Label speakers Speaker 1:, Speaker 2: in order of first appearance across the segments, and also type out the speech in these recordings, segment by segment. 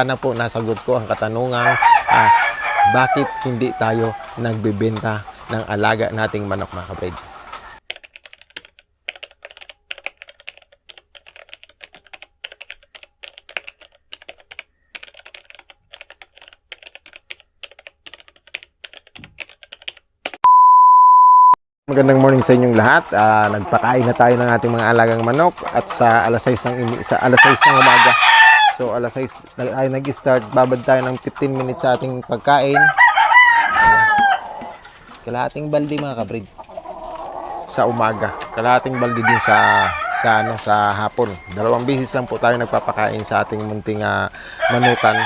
Speaker 1: Sana po nasagot ko ang katanungang bakit hindi tayo nagbebenta ng alaga nating manok mga kabrid. Magandang morning sa inyong lahat. Nagpakain na tayo ng ating mga alagang manok at sa alas 6 ng umaga. So alas 6 tayo nag-start, babad tayo ng 15 minutes sa ating pagkain. Kalahating balde mga kabrid sa umaga, kalahating balde din sa hapon. 2 beses lang po tayo nagpapakain sa ating munting manukan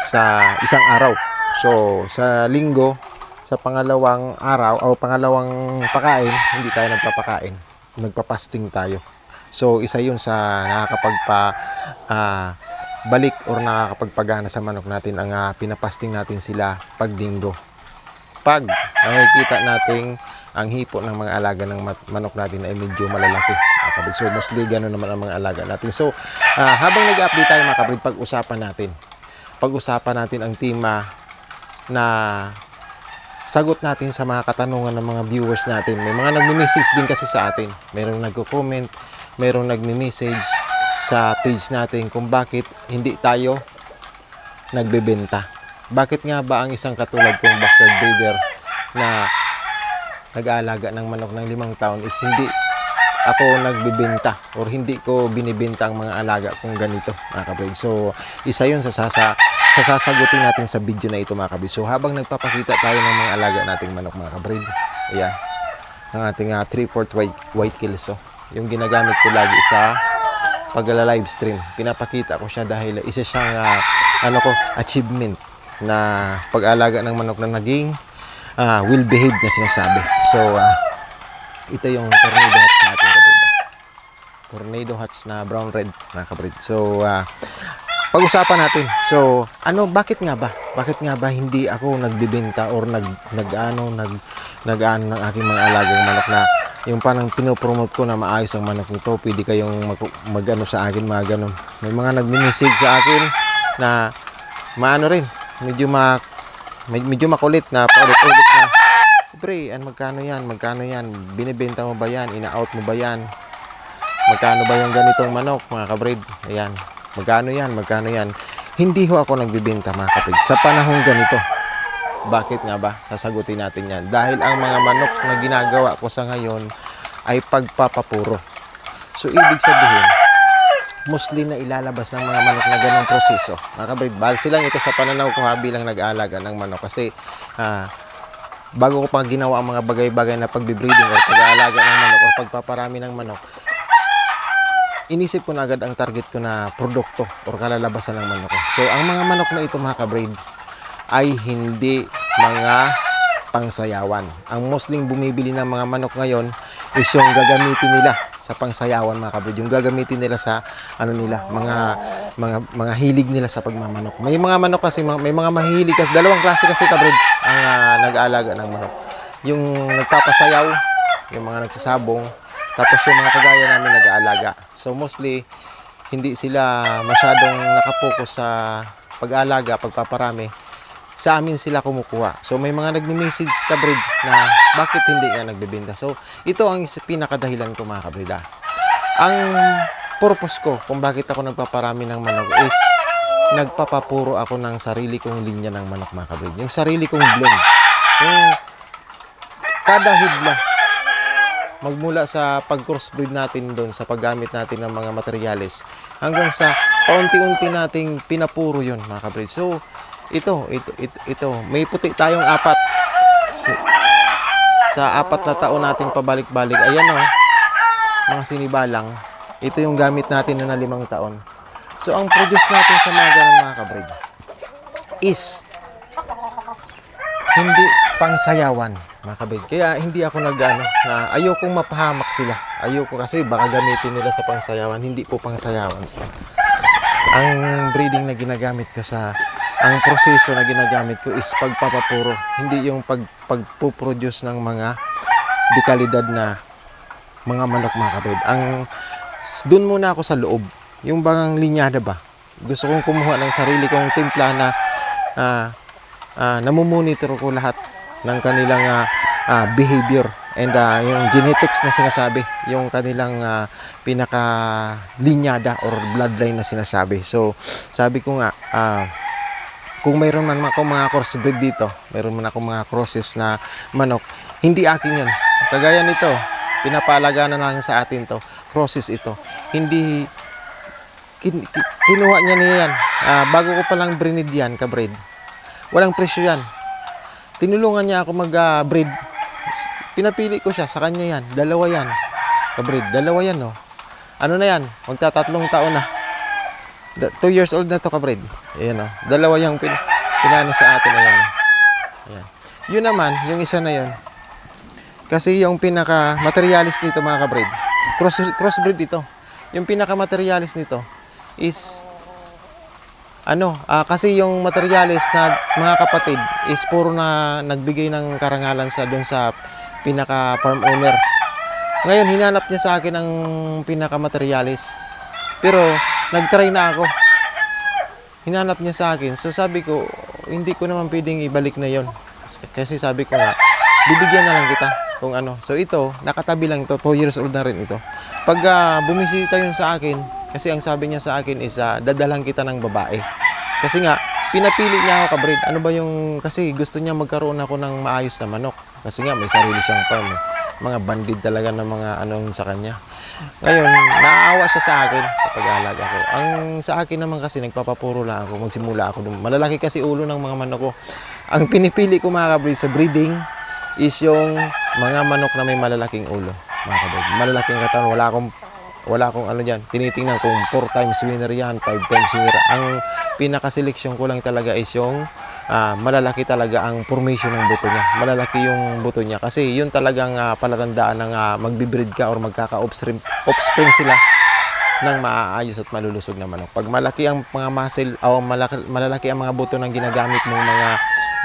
Speaker 1: sa isang araw. So sa linggo, sa pangalawang araw o pangalawang pakain, hindi tayo nagpapakain, nagpapasting tayo. So isa yun sa balik or nakakapagpagana sa manok natin ang pinapasting natin sila pag linggo. Pag nakikita natin ang hipo ng mga alaga ng manok natin ay medyo malalaki. So mostly gano'n naman ang mga alaga natin. So habang nag-update tayo mga kabrid, pag-usapan natin ang tema na sagot natin sa mga katanungan ng mga viewers natin. May mga nagme-message din kasi sa atin. Mayroong nagko-comment, mayroong nagme-message sa page natin kung bakit hindi tayo nagbebenta. Bakit nga ba ang isang katulad kong backyard breeder na nag-aalaga ng manok ng 5 taon is hindi ako nagbebenta or hindi ko binibenta ang mga alaga kung ganito mga kabrid. So isa yun sa sasagutin natin sa video na ito mga kabrid. So habang nagpapakita tayo ng mga alaga nating manok mga kabrid, ayan ang ating 3/4 white kills. So yung ginagamit ko lagi sa pagla-live stream, pinapakita ko siya dahil isa siyang achievement na pag-alaga ng manok na naging well behaved na sinasabi. So ito yung tornado hatch natin kabrid. Tornado hatch na brown red mga kabrid. So pag-usapan natin. So bakit nga ba hindi ako nagbebenta or nag-ano ng aking mga alagang manok na yung parang pinopromote ko na maayos ang manok nito, pwede kayong mag-ano sa akin, mga ganun. May mga nagme-message sa akin na medyo makulit na paulit-ulit na, pre, magkano yan, binibenta mo ba yan, ina-out mo ba yan, magkano ba yung ganitong manok mga kabrid, ayan, magkano yan. Hindi ho ako nagbibenta mga kabrid sa panahong ganito. Bakit nga ba? Sasagutin natin yan. Dahil ang mga manok na ginagawa ko sa ngayon ay pagpapapuro. So ibig sabihin, mostly na ilalabas ng mga manok na ganong proseso. Mga kabrid, base lang ito sa pananaw ko bilang nag-aalaga ng manok. Kasi bago ko pa ginawa ang mga bagay-bagay na pagbe-breeding o pag-aalaga ng manok o pagpaparami ng manok, inisip ko na agad ang target ko na produkto o kalalabasan ng manok ko. So ang mga manok na ito mga kabrid ay hindi mga pangsayawan. Ang mostly bumibili ng mga manok ngayon is yung gagamitin nila sa pangsayawan mga kabrid. Yung gagamitin nila sa mga hilig nila sa pagmamanok. May mga manok kasi, may mga mahilig kasi, dalawang klase kasi kabrid ang nag-aalaga ng manok. Yung nagpapasayaw, yung mga nagsasabong, tapos yung mga kagaya namin nag-aalaga. So mostly hindi sila masyadong nakapokus sa pag-aalaga, pagpaparami. Sa amin sila kumukuha. So may mga nagme-message kabrid na bakit hindi nga nagbebenta. So ito ang pinakadahilan ko mga kabrid. Ang purpose ko kung bakit ako nagpaparami ng manok is nagpapapuro ako ng sarili kong linya ng manok mga kabrid. Yung sarili kong blend. Yung kada hibla, magmula sa pag-crossbreed natin doon, sa paggamit natin ng mga materyales, hanggang sa paunti-unti nating pinapuro yon mga kabrid. So ito, may puti tayong 4. Sa 4 na taon nating pabalik-balik, ayan mga sinibalang, ito yung gamit natin na 5 taon. So ang produce natin sa mga ganun mga kabrid is hindi pangsayawan mga kabrid. Kaya hindi ako na ayokong mapahamak sila. Ayoko kasi baka gamitin nila sa pangsayawan. Hindi po pangsayawan. Ang breeding na ginagamit ko ang proseso na ginagamit ko is pagpapapuro. Hindi yung pagpuproduce ng mga dekalidad na mga manok mga kabrid. Doon muna ako sa loob. Yung bangang linyada ba? Gusto kong kumuha ng sarili kong timpla na namumonitor ko lahat ng kanilang behavior and yung genetics na sinasabi, yung kanilang pinaka linyada or bloodline na sinasabi. So sabi ko nga, kung mayroon man akong mga crossbreed dito, mayroon man akong mga crosses na manok, hindi akin yun. Kagaya nito, pinapalagaan na lang sa atin to, crosses ito. Hindi kinuha niya niya yan. Bago ko palang brinid yan, kabreed. Walang presyo yan. Tinulungan niya ako mag-breed. Pinapili ko siya, sa kanya yan. Dalawa yan. Kabreed, dalawa yan, no. Ano na yan? Magta-3 taon na. 2 years old na to, kabreed. Ayan, no. Dalawa yung pinano sa atin. Ayan, no. Ayan. Yun naman, yung isa na yun. Kasi yung pinaka-materialis nito, mga kabreed. Crossbreed ito. Yung pinaka-materialis nito is kasi yung materialis na mga kapatid is puro na nagbigay ng karangalan sa doon sa pinaka farm owner. Ngayon hinanap niya sa akin ang pinaka materialis. Pero nagtry na ako. Hinanap niya sa akin. So sabi ko, hindi ko naman pwedeng ibalik na 'yon. Kasi sabi ko nga, bibigyan na lang kita kung ano. So ito, nakatabi lang ito, 2 years old na rin ito. Pag bumisita yun sa akin, kasi ang sabi niya sa akin is dadalang kita ng babae. Kasi nga, pinapili niya ako, kabreed. Ano ba yung, kasi gusto niya magkaroon ako ng maayos na manok. Kasi nga, may sarili siyang farm. Mga bandid talaga ng mga anong sa kanya. Ngayon, naaawa siya sa akin sa pag-aalaga ko. Ang sa akin naman kasi, nagpapapuro lang ako. Magsimula ako dun. Malalaki kasi ulo ng mga manok ko. Ang pinipili ko, mga kabreed, sa breeding is yung mga manok na may malalaking ulo. Mga kabreed, malalaking katawan. Wala akong ano dyan. Tinitingnan kung 4 times winner yan, 5 times winner. Ang pinaka-selection ko lang talaga is yung malalaki talaga ang formation ng buto niya. Malalaki yung buto niya. Kasi yun talagang palatandaan ng magbibreed ka or magkaka-offspring sila ng maaayos at malulusog na manok. Pag malaki ang mga muscle o malalaki ang mga buto ng ginagamit mong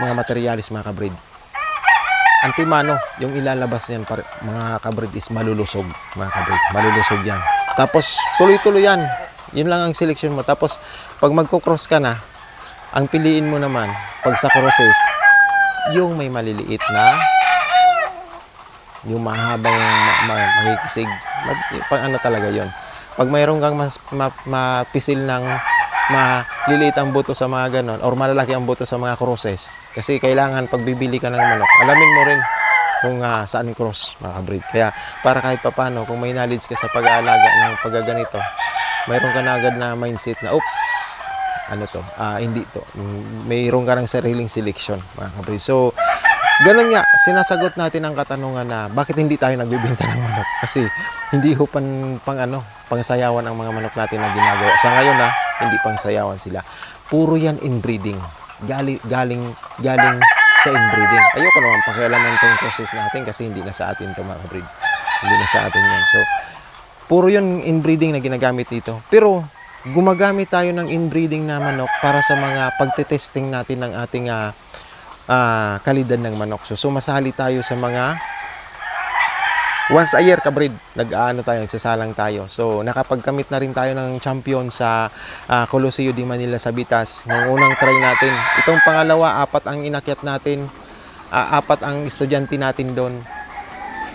Speaker 1: mga materialis, mga kabreed, antimano, yung ilalabas niyan mga kabreed is malulusog, mga kabreed, malulusog yan. Tapos tuloy-tuloy yan, yun lang ang selection mo. Tapos pag magko-cross ka na, ang piliin mo naman pag sa crosses, yung may maliliit na, yung mahabang makikisig, pang ano talaga yon. Pag mayroon kang mapisil ng maliliit ang buto sa mga ganon or malalaki ang buto sa mga crosses, kasi kailangan pag bibili ka ng manok, alamin mo rin kung saan cross, mga kabreed. Kaya para kahit papano, kung may knowledge ka sa pag-aalaga ng paggaganito, mayroon ka na agad na mindset na ano to, hindi to, mayroon ka ng sariling selection, mga kabreed. So ganun nga, sinasagot natin ang katanungan na bakit hindi tayo nagbibenta ng manok, kasi hindi ho pangsayawan ang mga manok natin na ginagawa. Sa ngayon hindi pangsayawan sila. Puro yan inbreeding. Galing sa inbreeding. Ayoko naman pakialaman tong process natin kasi hindi na sa atin to, mga kabreed. Hindi na sa atin yan. So, puro yun inbreeding na ginagamit dito. Pero, gumagamit tayo ng inbreeding na manok para sa mga pagtetesting natin ng ating kalidad ng manok. So, sumasali tayo sa mga once a year, kabreed, nagsasalang tayo. So, nakapagkamit na rin tayo ng champion sa Coliseo de Manila sa Bitas. Nung unang try natin. Itong pangalawa, 4 ang inakyat natin. 4 ang estudyante natin doon.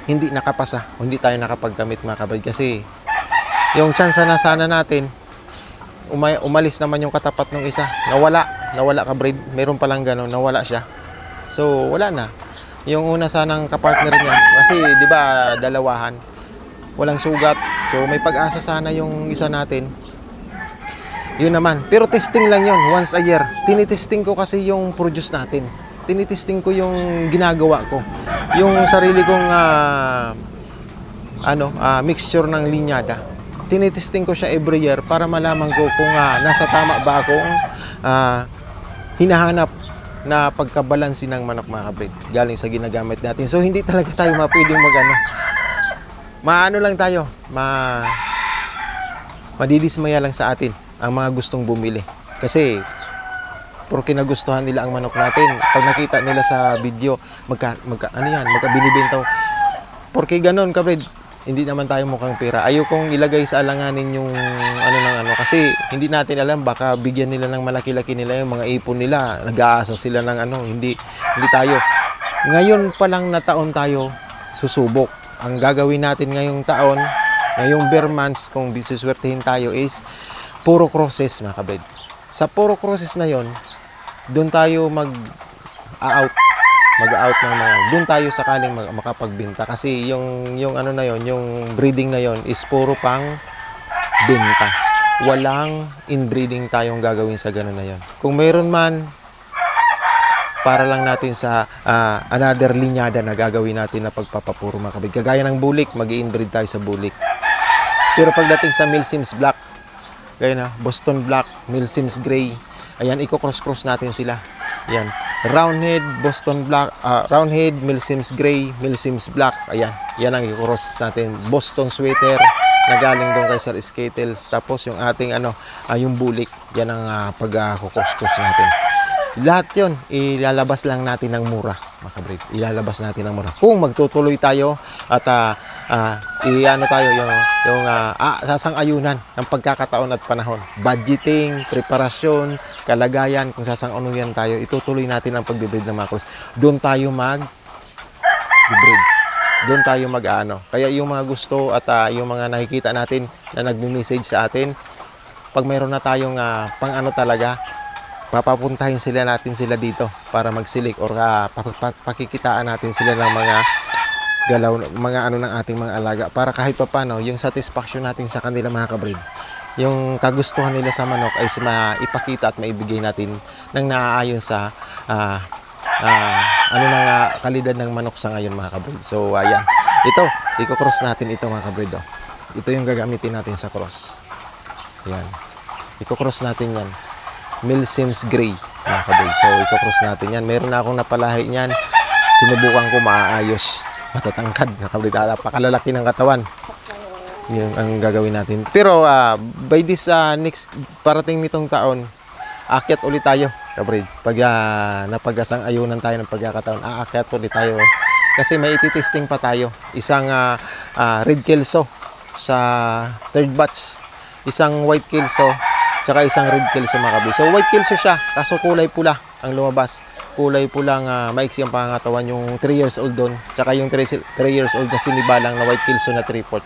Speaker 1: Hindi nakapasa. Hindi tayo nakapagkamit, mga kabreed. Kasi, yung chance na sana natin, umalis naman yung katapat ng isa. Nawala, kabreed. Meron palang gano'n, nawala siya. So, wala na. Yung una sanang kapartner niya, kasi di ba dalawahan, walang sugat. So may pag-asa sana yung isa natin. Yun naman. Pero testing lang yun, once a year. Tinitesting ko kasi yung produce natin. Tinitesting ko yung ginagawa ko. Yung sarili kong mixture ng linyada. Tinitesting ko siya every year para malaman ko kung nasa tama ba akong hinahanap na pagkabalansi ng manok, mga kabreed, galing sa ginagamit natin. So hindi talaga tayo pwedeng maano lang tayo, madidismaya lang sa atin ang mga gustong bumili. Kasi porque nagustuhan nila ang manok natin. Pag nakita nila sa video, magkabinibenta. Porque ganon, kabreed, hindi naman tayo mukhang pera. Ayokong ilagay sa alanganin yung ano ng ano kasi hindi natin alam, baka bigyan nila ng malaki-laki nila yung mga ipon nila, nag-aasa sila ng ano, hindi tayo. Ngayon pa lang na taon tayo susubok. Ang gagawin natin ngayong taon, ngayong bare months, kung bisuswertihin tayo is puro crosses, mga kabred. Sa puro crosses na yon, doon tayo mag-out ng mga, doon tayo sakaling makapagbenta kasi yung ano na yon, yung breeding na yon is puro pang benta. Walang inbreeding tayong gagawin sa ganun na yon. Kung mayroon man, para lang natin sa another linyada na gagawin natin na pagpapapuro, mga kabrid. Kagaya ng bulik, mag-i-inbreed tayo sa bulik. Pero pagdating sa Milsims Black, gaya na Boston Black, Milsims Gray, ayan, i-cross natin sila. Yan, Roundhead, Boston Black, Roundhead, Milsims Gray, Milsims Black. Ayan, yan ang i-cross natin. Boston Sweater na galing doon kay Sir Skittles. Tapos yung ating yung bulik, yan ang pag-cross natin. Lahat yon ilalabas lang natin ng mura, mga kabrid. Ilalabas natin ng mura. Kung magtutuloy tayo at tayo yung sasang-ayunan ng pagkakataon at panahon. Budgeting, preparasyon, kalagayan, kung sasang-ayunan tayo, itutuloy natin ang pag-breed ng mga cross. Doon tayo mag-breed. Doon tayo mag-ano. Kaya yung mga gusto at yung mga nakikita natin na nagme-message sa atin, pag mayroon na tayong pang-ano talaga, papapuntahin natin sila dito para magsilik or pakikitaan natin sila ng mga galaw, mga ano ng ating mga alaga, para kahit paano yung satisfaction natin sa kanila, mga kabrid, yung kagustuhan nila sa manok ay maipakita at maibigay natin ng naaayon sa kalidad ng manok sa ngayon, mga kabrid. So ayan, i-cross natin ito, mga kabrid. Ito yung gagamitin natin sa cross. Ayan, i-cross natin yan, Milsims Gray, mga kabrid. So i-cross natin yan. Meron na akong napalahi niyan, sinubukan ko, maayos, matatangkad, mga kabrid. Napakalalaki ng katawan. Yun ang gagawin natin. Pero by this next parating nitong taon, aakyat ulit tayo, kabrid. Pag napagasang ayunan tayo ng pagkakataon, aakyat ulit tayo kasi may ititesting pa tayo. Isang red kelso sa third batch, isang white kelso, tsaka isang red kelso, mga kabrid. So white kelso siya, kaso kulay pula ang lumabas. Kulay pulang maiksi ang pangangatawan, yung 3 years old doon, tsaka yung 3 years old na sinibalang na white kelso na 3/4.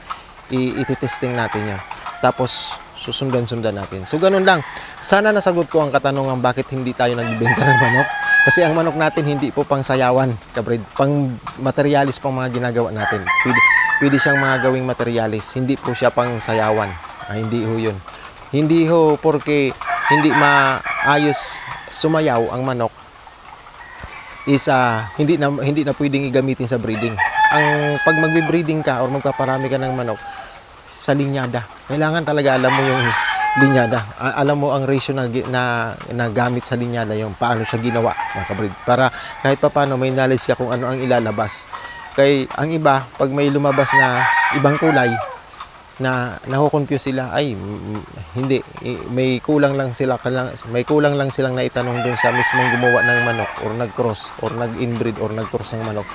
Speaker 1: Ititesting natin yan. Tapos susundan natin. So ganun lang. Sana nasagot ko ang katanungan bakit hindi tayo nagbebenta ng manok. Kasi ang manok natin hindi po pang sayawan, kabrid. Pang materialis pang mga ginagawa natin. Pwede siyang mga gawing materialis. Hindi po siya pang sayawan. Hindi ho yun. Hindi ho porque hindi maayos sumayaw ang manok is hindi na pwedeng igamitin sa breeding. Ang pag magbe-breeding ka or magpaparami ka ng manok sa linyada, kailangan talaga alam mo yung linyada. Alam mo ang ratio na gamit sa linyada, yung paano siya ginawa, mga kabrid. Para kahit paano may knowledge ka kung ano ang ilalabas. Kay ang iba, pag may lumabas na ibang kulay, na nakukonfuse sila, ay hindi, may kulang lang silang naitanong doon sa mismong gumawa ng manok or nag-cross or nag-inbreed or nag-cross ng manok.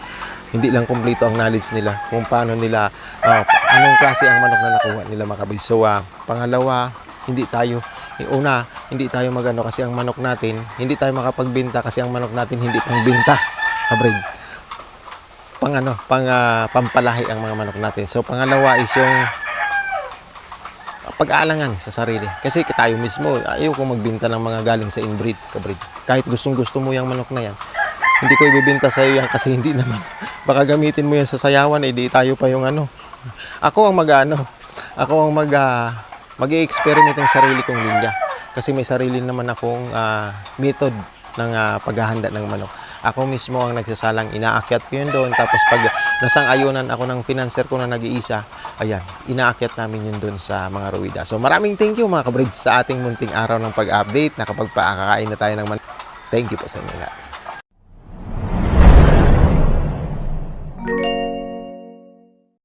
Speaker 1: Hindi lang kumpleto ang knowledge nila kung paano nila anong klase ang manok na nakuha nila, mga kabrid. So pangalawa, hindi tayo magano kasi ang manok natin, hindi tayo makapagbenta kasi ang manok natin hindi pangbenta, kabrid. Pampalahi ang mga manok natin. So pangalawa is yung pag-aalangan sa sarili. Kasi tayo mismo, ayaw ko magbenta ng mga galing sa inbreed, kabrid. Kahit gustong-gusto mo yung manok na yan, hindi ko ibibenta sa iyo yan kasi hindi naman. Baka gamitin mo yan sa sayawan, di tayo pa yung ano. Ako ang mag-i-experiment ng sarili kong linya. Kasi may sarili naman akong method ng paghahanda ng manok. Ako mismo ang nagsasalang, inaakyat ko yun doon. Tapos pag nasang-ayunan ako ng financer ko na nag-iisa, ayan, inaakyat namin yun doon sa mga ruwida. So maraming thank you, mga kabrid, sa ating munting araw ng pag-update. Nakapagpakakain na tayo ng manok. Thank you po sa inyo lahat.